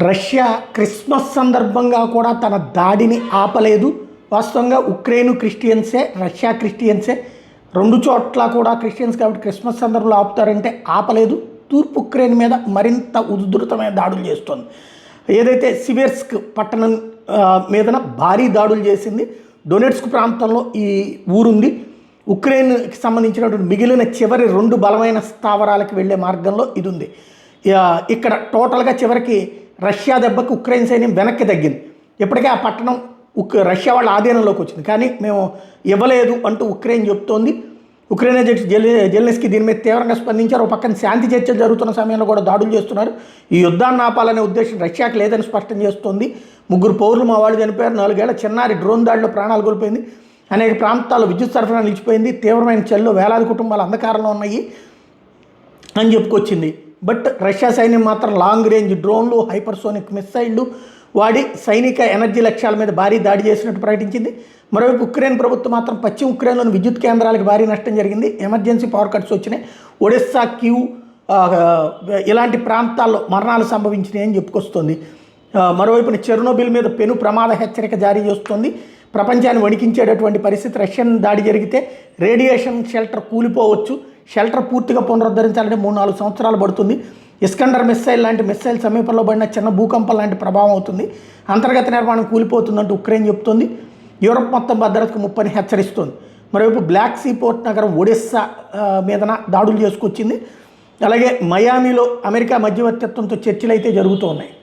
Russia Christmas సందర్భంగా కూడా తన దాడిని ఆపలేదు. వాస్తవంగా ఉక్రెయిన్ క్రిస్టియన్సే, రష్యా క్రిస్టియన్సే, రెండు చోట్ల కూడా క్రిస్టియన్స్ కాబట్టి క్రిస్మస్ సందర్భంలో ఆపుతారంటే ఆపలేదు. తూర్పు ఉక్రెయిన్ మీద మరింత ఉధృతమైన దాడులు చేస్తోంది. ఏదైతే సివెర్స్క్ పట్టణం మీదన భారీ దాడులు చేసింది. డొనెట్స్క్ ప్రాంతంలో ఈ ఊరుంది. ఉక్రెయిన్కి సంబంధించినటువంటి మిగిలిన చివరి రెండు బలమైన స్థావరాలకు వెళ్ళే మార్గంలో ఇది ఉంది. ఇక్కడ టోటల్గా చివరికి రష్యా దెబ్బకి ఉక్రెయిన్ సైన్యం వెనక్కి తగ్గింది. ఇప్పటికే ఆ పట్టణం రష్యా వాళ్ళ ఆధీనంలోకి వచ్చింది, కానీ మేము ఇవ్వలేదు అంటూ ఉక్రెయిన్ చెప్తోంది. ఉక్రెయిన్ అధ్యక్షుడు జెలెన్స్కీ దీని మీద తీవ్రంగా స్పందించారు. ఒక పక్కన శాంతి చర్చలు జరుగుతున్న సమయంలో కూడా దాడులు చేస్తున్నారు. ఈ యుద్ధాన్ని ఆపాలనే ఉద్దేశం రష్యాకి లేదని స్పష్టం చేస్తోంది. 3 పౌరులు మా వాళ్ళు చనిపోయారు. 4 ఏళ్ల చిన్నారి డ్రోన్ దాడిలో ప్రాణాలు కోల్పోయింది. అనేక ప్రాంతాల్లో విద్యుత్ సరఫరా నిలిచిపోయింది. తీవ్రమైన చలిలో వేలాది కుటుంబాలు అంధకారంలో ఉన్నాయి అని చెప్పుకొచ్చింది. బట్ రష్యా సైన్యం మాత్రం లాంగ్ రేంజ్ డ్రోన్లు, హైపర్సోనిక్ మిస్సైళ్లు వాడి సైనిక ఎనర్జీ లక్ష్యాల మీద భారీ దాడి చేసినట్టు ప్రకటించింది. మరోవైపు ఉక్రెయిన్ ప్రభుత్వం మాత్రం పశ్చిమ ఉక్రెయిన్లోని విద్యుత్ కేంద్రాలకు భారీ నష్టం జరిగింది. ఎమర్జెన్సీ పవర్ కట్స్ వచ్చినాయి. ఒడెస్సా, క్యూ ఇలాంటి ప్రాంతాల్లో మరణాలు సంభవించినాయి అని చెప్పుకొస్తుంది. మరోవైపున చెర్నోబిల్ మీద పెను ప్రమాద హెచ్చరిక జారీ చేస్తోంది. ప్రపంచాన్ని వణికించేటటువంటి పరిస్థితి. రష్యన్ దాడి జరిగితే రేడియేషన్ షెల్టర్ కూలిపోవచ్చు. షెల్టర్ పూర్తిగా పునరుద్ధరించాలంటే 3-4 సంవత్సరాలు పడుతుంది. ఇస్కండర్ మిస్సైల్ లాంటి మిస్సైల్ సమీపంలో పడిన చిన్న భూకంపం లాంటి ప్రభావం అవుతుంది. అంతర్గత నిర్మాణం కూలిపోతుందంటూ ఉక్రెయిన్ చెప్తోంది. యూరప్ మొత్తం భద్రతకు ముప్పని హెచ్చరిస్తోంది. మరోవైపు బ్లాక్ సీ పోర్ట్ నగరం ఒడెస్సా మీదన దాడులు చేసుకొచ్చింది. అలాగే మయామిలో అమెరికా మధ్యవర్తిత్వంతో చర్చలు అయితే జరుగుతూ ఉన్నాయి.